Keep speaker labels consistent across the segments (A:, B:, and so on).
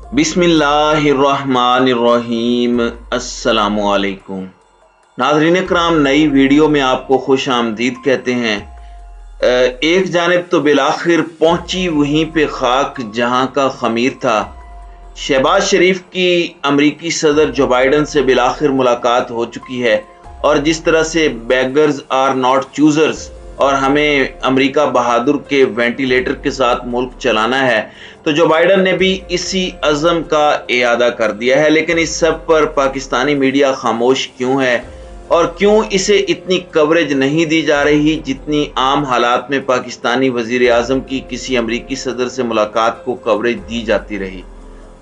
A: बिस्मिल्लाहिर्रहमानिर्रहीम। अस्सलामुअलैकुम नाज़रीन कराम, नई वीडियो में आपको खुश आमदीद कहते हैं। एक जानिब तो बिलाखिर पहुंची वहीं पे खाक जहां का खमीर था। शहबाज शरीफ की अमरीकी सदर जो बाइडन से बिलाखिर मुलाकात हो चुकी है, और जिस तरह से बेगर्स आर नॉट चूजर्स और हमें अमेरिका बहादुर के वेंटिलेटर के साथ मुल्क चलाना है, तो जो बाइडन ने भी इसी अज़म का इयादा कर दिया है। लेकिन इस सब पर पाकिस्तानी मीडिया खामोश क्यों है, और क्यों इसे इतनी कवरेज नहीं दी जा रही जितनी आम हालात में पाकिस्तानी वजीर आज़म की किसी अमरीकी सदर से मुलाकात को कवरेज दी जाती रही।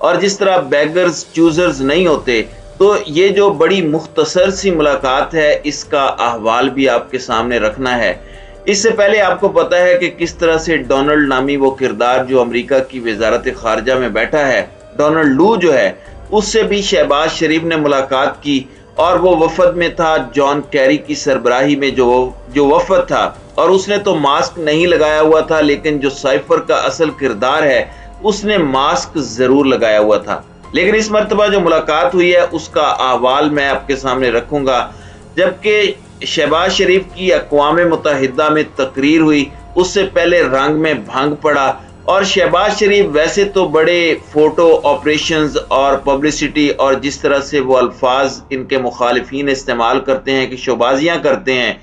A: और जिस तरह बेगर्स चूजर्स नहीं होते, तो ये जो बड़ी मुख्तसर सी मुलाकात है, इसका अहवाल भी आपके सामने रखना है। इससे पहले आपको पता है कि किस तरह से डोनाल्ड नामी वो किरदार जो अमेरिका की वजारत खारजा में बैठा है, डोनाल्ड लू जो है, उससे भी शहबाज शरीफ ने मुलाकात की। और वो वफद में था जॉन कैरी की सरबराही में जो वफद था, और उसने तो मास्क नहीं लगाया हुआ था, लेकिन जो साइफर का असल किरदार है उसने मास्क जरूर लगाया हुआ था। लेकिन इस मर्तबा जो मुलाकात हुई है उसका अहवाल मैं आपके सामने रखूंगा। जबकि शहबाज शरीफ की अक़वाम मुत्तहिदा में तकरीर हुई, उससे पहले रंग में भंग पड़ा। और शहबाज शरीफ वैसे तो बड़े फोटो ऑपरेशंस और पब्लिसिटी और जिस तरह से वो अल्फाज इनके मुखालिफिन इस्तेमाल करते हैं कि शोबाजियां करते हैं,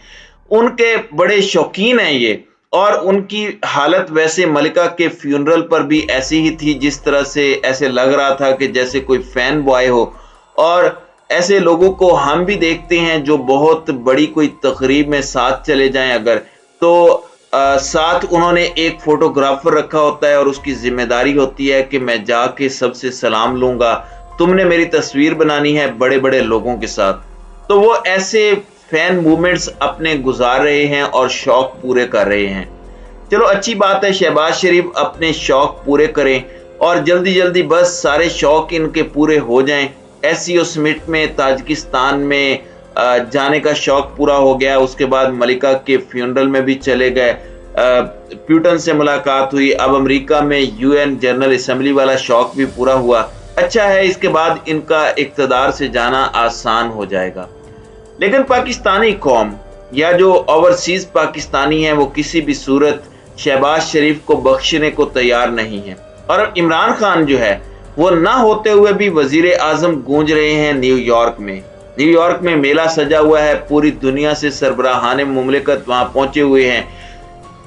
A: उनके बड़े शौकीन हैं ये। और उनकी हालत वैसे मलिका के फ्यूनरल पर भी ऐसी ही थी, जिस तरह से ऐसे लग रहा था कि जैसे कोई फैन बॉय हो। और ऐसे लोगों को हम भी देखते हैं जो बहुत बड़ी कोई तकरीब में साथ चले जाएं अगर, तो साथ उन्होंने एक फोटोग्राफर रखा होता है और उसकी जिम्मेदारी होती है कि मैं जाके सबसे सलाम लूंगा, तुमने मेरी तस्वीर बनानी है बड़े बड़े लोगों के साथ। तो वो ऐसे फैन मूवमेंट्स अपने गुजार रहे हैं और शौक पूरे कर रहे हैं। चलो अच्छी बात है, शहबाज शरीफ अपने शौक पूरे करें और जल्दी जल्दी बस सारे शौक इनके पूरे हो जाएं। एससीओ समिट में ताजिकिस्तान में जाने का शौक पूरा हो गया, उसके बाद मलिका के फ्यूनरल में भी चले गए, प्यूटन से मुलाकात हुई, अब अमेरिका में यूएन जनरल असेंबली वाला शौक भी पूरा हुआ। अच्छा है, इसके बाद इनका इक़्तिदार से जाना आसान हो जाएगा। लेकिन पाकिस्तानी कौम या जो ओवरसीज पाकिस्तानी हैं, वो किसी भी सूरत शहबाज शरीफ को बख्शने को तैयार नहीं है। और इमरान खान जो है वो ना होते हुए भी वजीर आजम गूंज रहे हैं न्यूयॉर्क में। न्यूयॉर्क में मेला सजा हुआ है, पूरी दुनिया से सरबराहाने मुमलिकत वहां पहुंचे हुए हैं।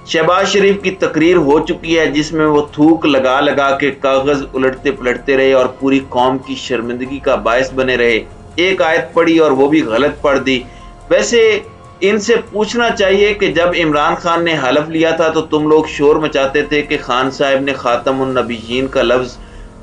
A: शहबाज शरीफ की तकरीर हो चुकी है, जिसमें वो थूक लगा लगा के कागज उलटते पलटते रहे और पूरी कौम की शर्मिंदगी का बायस बने रहे। एक आयत पढ़ी और वो भी गलत पढ़ दी। वैसे इनसे पूछना चाहिए कि जब इमरान खान ने हलफ लिया था तो तुम लोग शोर मचाते थे कि खान साहब ने खातमुन नबीयीन का लफ्ज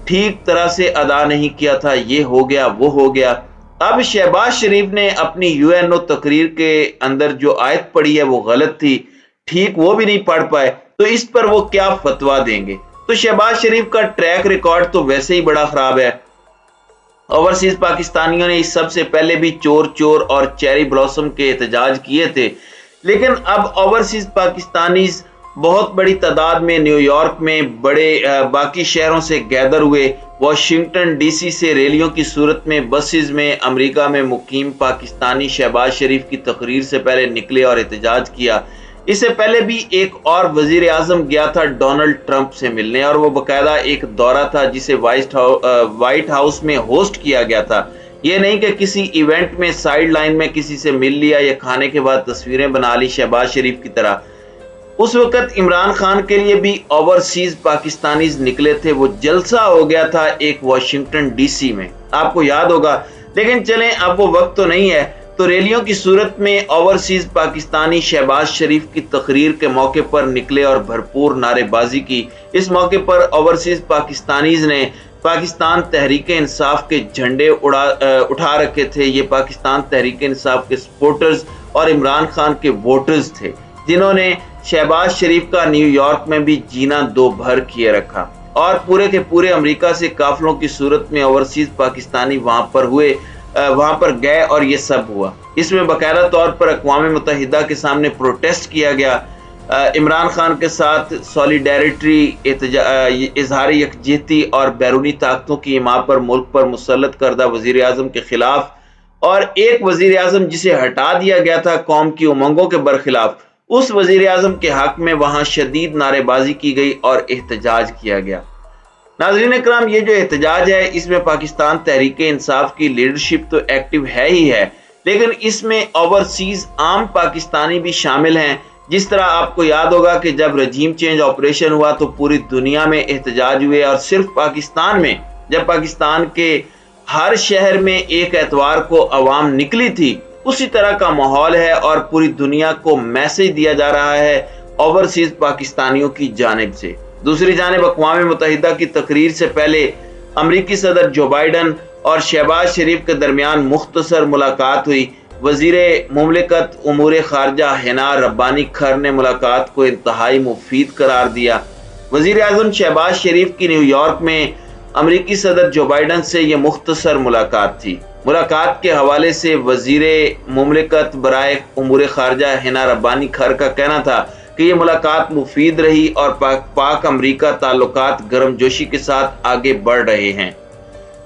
A: ठीक तरह से अदा नहीं किया था, ये हो गया वो हो गया। अब शहबाज शरीफ ने अपनी यूएनओ तकरीर के अंदर जो आयत पढ़ी है वो गलत थी, ठीक वो भी नहीं पढ़ पाए, तो इस पर वो क्या फतवा देंगे। तो शहबाज शरीफ का ट्रैक रिकॉर्ड तो वैसे ही बड़ा खराब है। ओवरसीज पाकिस्तानियों ने इस सबसे पहले भी चोर चोर और चेरी ब्लॉसम के एहतजाज किए थे, लेकिन अब ओवरसीज पाकिस्तानीज बहुत बड़ी तादाद में न्यूयॉर्क में बड़े बाकी शहरों से गैदर हुए। वाशिंगटन डीसी से रैलियों की सूरत में बसेस में अमेरिका में मुकीम पाकिस्तानी शहबाज शरीफ की तकरीर से पहले निकले और एहतजाज किया। इससे पहले भी एक और वजीर आजम गया था डोनाल्ड ट्रंप से मिलने, और वो बाकायदा एक दौरा था जिसे व्हाइट हाउस में होस्ट किया गया था। ये नहीं कि किसी इवेंट में साइड लाइन में किसी से मिल लिया या खाने के बाद तस्वीरें बना ली शहबाज शरीफ की तरह। उस वक्त इमरान खान के लिए भी ओवरसीज पाकिस्तानीज निकले थे, वो जलसा हो गया था एक वाशिंगटन डीसी में, आपको याद होगा। लेकिन चलें, अब वो वक्त तो नहीं है, तो रैलियों की सूरत में ओवरसीज पाकिस्तानी शहबाज शरीफ की तकरीर के मौके पर निकले और भरपूर नारेबाजी की। इस मौके पर ओवरसीज पाकिस्तानीज ने पाकिस्तान तहरीक इंसाफ के झंडे उठा रखे थे। ये पाकिस्तान तहरीक इंसाफ के सपोर्टर्स और इमरान खान के वोटर्स थे, जिन्होंने शहबाज शरीफ का न्यूयॉर्क में भी जीना दो भर किए रखा। और पूरे के पूरे अमेरिका से काफिलों की सूरत में ओवरसीज पाकिस्तानी वहां पर गए और ये सब हुआ। इसमें बाकायदा तौर पर अक़वाम मुत्तहिदा के सामने प्रोटेस्ट किया गया। عمران خان کے ساتھ سولیڈیرٹی، اظہار یکجہتی اور بیرونی طاقتوں کی حمایت پر ملک پر مسلط کردہ وزیر اعظم کے خلاف، اور ایک وزیر اعظم جسے ہٹا دیا گیا تھا قوم کی امنگوں کے برخلاف، اس وزیر اعظم کے حق میں وہاں شدید نعرے بازی کی گئی اور احتجاج کیا گیا۔ ناظرین اکرام، یہ جو احتجاج ہے اس میں پاکستان تحریک انصاف کی لیڈرشپ تو ایکٹیو ہے ہی ہے، لیکن اس میں اوورسیز عام پاکستانی بھی شامل ہیں۔ جس طرح آپ کو یاد ہوگا کہ جب رجیم چینج آپریشن ہوا تو پوری دنیا میں احتجاج ہوئے، اور صرف پاکستان میں جب پاکستان کے ہر شہر میں ایک اتوار کو عوام نکلی تھی، اسی طرح کا ماحول ہے اور پوری دنیا کو میسج دیا جا رہا ہے اوورسیز پاکستانیوں کی جانب سے۔ دوسری جانب اقوام متحدہ کی تقریر سے پہلے امریکی صدر جو بائیڈن اور شہباز شریف کے درمیان مختصر ملاقات ہوئی۔ وزیر مملکت امور خارجہ ہنا ربانی کھر نے ملاقات کو انتہائی مفید قرار دیا۔ وزیر اعظم شہباز شریف کی نیو یارک میں امریکی صدر جو بائیڈن سے یہ مختصر ملاقات تھی۔ ملاقات کے حوالے سے وزیر مملکت برائے امور خارجہ ہنا ربانی کھر کا کہنا تھا کہ یہ ملاقات مفید رہی اور پاک امریکہ تعلقات گرم جوشی کے ساتھ آگے بڑھ رہے ہیں۔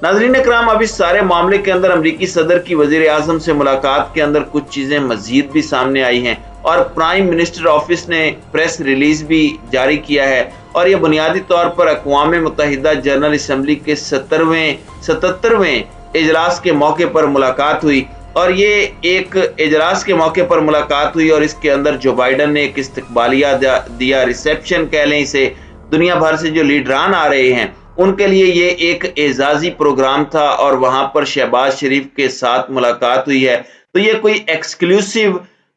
A: ناظرین اکرام، اب اس سارے معاملے کے اندر امریکی صدر کی وزیر اعظم سے ملاقات کے اندر کچھ چیزیں مزید بھی سامنے آئی ہیں، اور پرائم منسٹر آفس نے پریس ریلیز بھی جاری کیا ہے، اور یہ بنیادی طور پر اقوام متحدہ جنرل اسمبلی کے 77ویں اجلاس کے موقع پر ملاقات ہوئی، اور یہ ایک اجلاس کے موقع پر ملاقات ہوئی اور اس کے اندر جو بائیڈن نے ایک استقبالیہ دیا، ریسیپشن کہہ لیں اسے۔ دنیا بھر سے جو لیڈران آ رہے ہیں ان کے لیے یہ ایک اعزازی پروگرام تھا، اور وہاں پر شہباز شریف کے ساتھ ملاقات ہوئی ہے۔ تو یہ کوئی exclusive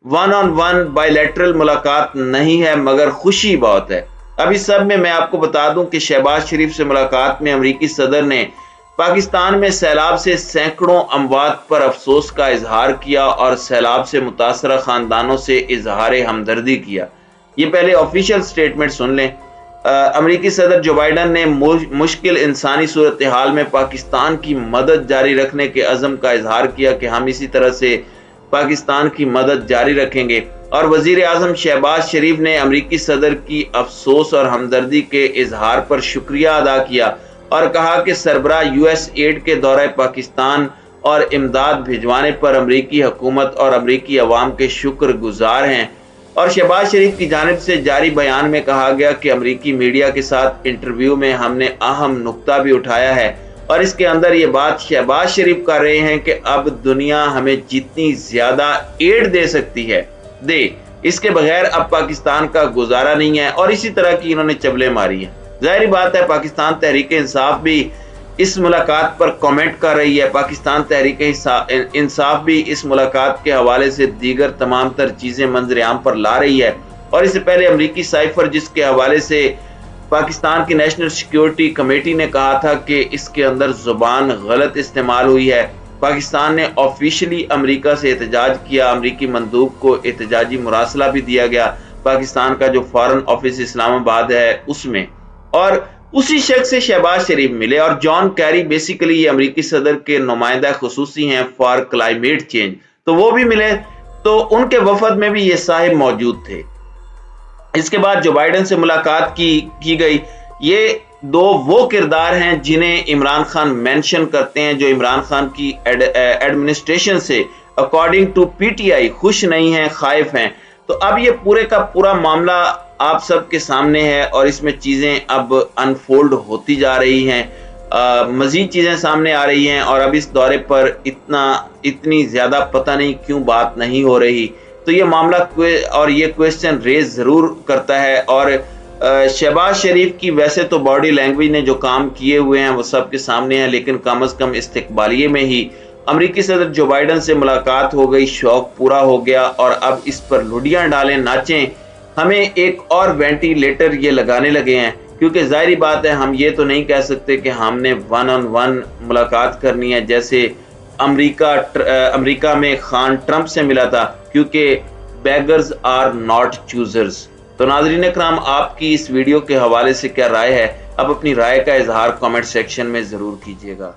A: one on one by lateral ملاقات نہیں ہے، مگر خوشی بہت ہے۔ اب اس سب میں آپ کو بتا دوں کہ شہباز شریف سے ملاقات میں امریکی صدر نے پاکستان میں سیلاب سے سینکڑوں اموات پر افسوس کا اظہار کیا اور سیلاب سے متاثرہ خاندانوں سے اظہار ہمدردی کیا۔ یہ پہلے آفیشیل سٹیٹمنٹ سن لیں۔ امریکی صدر جو بائیڈن نے مشکل انسانی صورتحال میں پاکستان کی مدد جاری رکھنے کے عزم کا اظہار کیا کہ ہم اسی طرح سے پاکستان کی مدد جاری رکھیں گے، اور وزیر اعظم شہباز شریف نے امریکی صدر کی افسوس اور ہمدردی کے اظہار پر شکریہ ادا کیا اور کہا کہ سربراہ یو ایس ایڈ کے دورہ پاکستان اور امداد بھجوانے پر امریکی حکومت اور امریکی عوام کے شکر گزار ہیں۔ اور شہباز شریف کی جانب سے جاری بیان میں کہا گیا کہ امریکی میڈیا کے ساتھ انٹرویو میں ہم نے اہم نقطہ بھی اٹھایا ہے، اور اس کے اندر یہ بات شہباز شریف کر رہے ہیں کہ اب دنیا ہمیں جتنی زیادہ ایڈ دے سکتی ہے دے، اس کے بغیر اب پاکستان کا گزارا نہیں ہے، اور اسی طرح کی انہوں نے چبلیں ماری ہیں۔ ظاہری بات ہے پاکستان تحریک انصاف بھی اس ملاقات پر کامنٹ کر رہی ہے، پاکستان تحریک انصاف بھی اس ملاقات کے حوالے سے دیگر تمام تر چیزیں منظر عام پر لا رہی ہے، اور اس سے پہلے امریکی سائفر جس کے حوالے سے پاکستان کی نیشنل سیکیورٹی کمیٹی نے کہا تھا کہ اس کے اندر زبان غلط استعمال ہوئی ہے، پاکستان نے آفیشلی امریکہ سے احتجاج کیا، امریکی مندوب کو احتجاجی مراسلہ بھی دیا گیا پاکستان کا جو فارن آفس اسلام آباد ہے اس میں، اور اسی شخص سے شہباز شریف ملے، اور جان کیری بیسیکلی یہ امریکی صدر کے نمائندہ خصوصی ہیں فار کلائمیٹ چینج، تو وہ بھی ملے، تو ان کے وفد میں بھی یہ صاحب موجود تھے۔ اس کے بعد جو بائیڈن سے ملاقات کی گئی، یہ دو وہ کردار ہیں جنہیں عمران خان مینشن کرتے ہیں جو عمران خان کی ایڈمنسٹریشن سے according to P T I خوش نہیں ہیں، خائف ہیں۔ تو اب یہ پورے کا پورا معاملہ آپ سب کے سامنے ہے، اور اس میں چیزیں اب انفولڈ ہوتی جا رہی ہیں، مزید چیزیں سامنے آ رہی ہیں، اور اب اس دورے پر اتنی زیادہ پتہ نہیں کیوں بات نہیں ہو رہی۔ تو یہ معاملہ اور یہ کویسچن ریز ضرور کرتا ہے، اور شہباز شریف کی ویسے تو باڈی لینگویج نے جو کام کیے ہوئے ہیں وہ سب کے سامنے ہیں، لیکن کم از کم استقبالیے میں ہی امریکی صدر جو بائیڈن سے ملاقات ہو گئی، شوق پورا ہو گیا، اور اب اس پر لڈیاں ڈالیں، ناچیں، ہمیں ایک اور وینٹیلیٹر یہ لگانے لگے ہیں، کیونکہ ظاہری بات ہے ہم یہ تو نہیں کہہ سکتے کہ ہم نے ون آن ون ملاقات کرنی ہے جیسے امریکہ میں خان ٹرمپ سے ملا تھا، کیونکہ بیگرز آر ناٹ چوزرز۔ تو ناظرین اکرام، آپ کی اس ویڈیو کے حوالے سے کیا رائے ہے؟ اب اپنی رائے کا اظہار کامنٹ سیکشن میں ضرور کیجیے گا۔